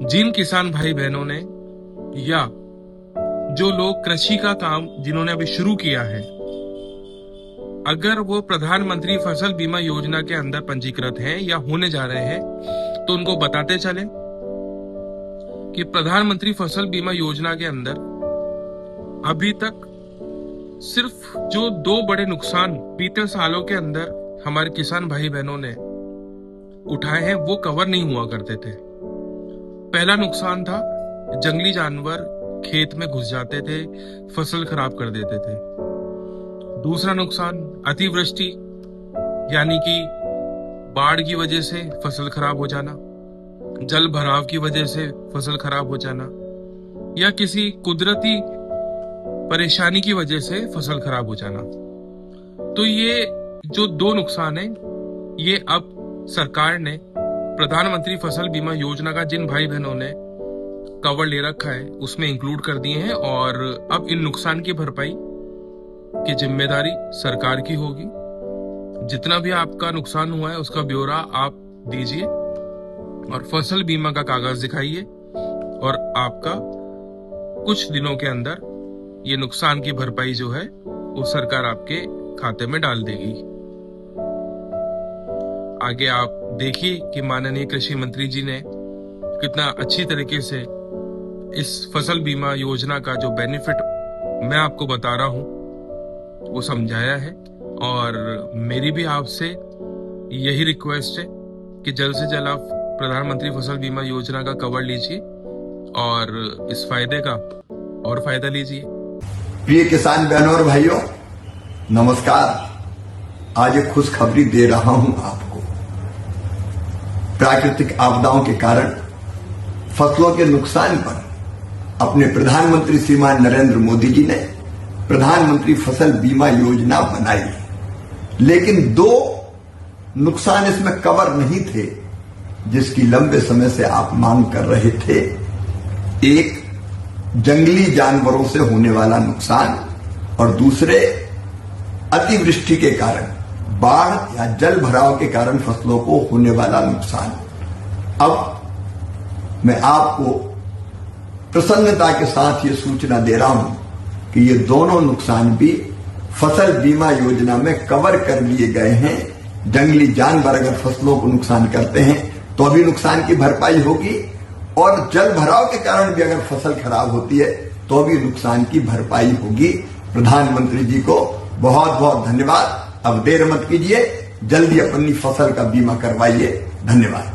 जिन किसान भाई बहनों ने या जो लोग कृषि का काम जिन्होंने अभी शुरू किया है, अगर वो प्रधानमंत्री फसल बीमा योजना के अंदर पंजीकृत हैं या होने जा रहे हैं, तो उनको बताते चले कि प्रधानमंत्री फसल बीमा योजना के अंदर अभी तक सिर्फ जो 2 बड़े नुकसान बीते सालों के अंदर हमारे किसान भाई बहनों ने उठाए हैं, वो कवर नहीं हुआ करते थे। पहला नुकसान था जंगली जानवर खेत में घुस जाते थे, फसल खराब कर देते थे। दूसरा नुकसान अतिवृष्टि यानी कि बाढ़ की वजह से फसल खराब हो जाना, जल भराव की वजह से फसल खराब हो जाना, या किसी कुदरती परेशानी की वजह से फसल खराब हो जाना। तो ये जो 2 नुकसान है, ये अब सरकार ने प्रधानमंत्री फसल बीमा योजना का जिन भाई बहनों ने कवर ले रखा है उसमें इंक्लूड कर दिए हैं, और अब इन नुकसान की भरपाई की जिम्मेदारी सरकार की होगी। जितना भी आपका नुकसान हुआ है उसका ब्यौरा आप दीजिए और फसल बीमा का कागज दिखाइए, और आपका कुछ दिनों के अंदर ये नुकसान की भरपाई जो है वो सरकार आपके खाते में डाल देगी। आगे आप देखिए कि माननीय कृषि मंत्री जी ने कितना अच्छी तरीके से इस फसल बीमा योजना का जो बेनिफिट मैं आपको बता रहा हूं वो समझाया है। और मेरी भी आपसे यही रिक्वेस्ट है कि जल्द से जल्द आप प्रधानमंत्री फसल बीमा योजना का कवर लीजिए और इस फायदे का और फायदा लीजिए। प्रिय किसान बहनों और भाइयों, नमस्कार। आज एक खुशखबरी दे रहा हूं आपको। प्राकृतिक आपदाओं के कारण फसलों के नुकसान पर अपने प्रधानमंत्री श्रीमान नरेंद्र मोदी जी ने प्रधानमंत्री फसल बीमा योजना बनाई, लेकिन 2 नुकसान इसमें कवर नहीं थे जिसकी लंबे समय से आप मांग कर रहे थे। एक जंगली जानवरों से होने वाला नुकसान, और दूसरे अतिवृष्टि के कारण, बाढ़ या जल भराव के कारण फसलों को होने वाला नुकसान। अब मैं आपको प्रसन्नता के साथ ये सूचना दे रहा हूं कि ये दोनों नुकसान भी फसल बीमा योजना में कवर कर लिए गए हैं। जंगली जानवर अगर फसलों को नुकसान करते हैं तो अभी नुकसान की भरपाई होगी, और जल भराव के कारण भी अगर फसल खराब होती है तो भी नुकसान की भरपाई होगी। प्रधानमंत्री जी को बहुत बहुत धन्यवाद। अब देर मत कीजिए, जल्दी अपनी फसल का बीमा करवाइए। धन्यवाद।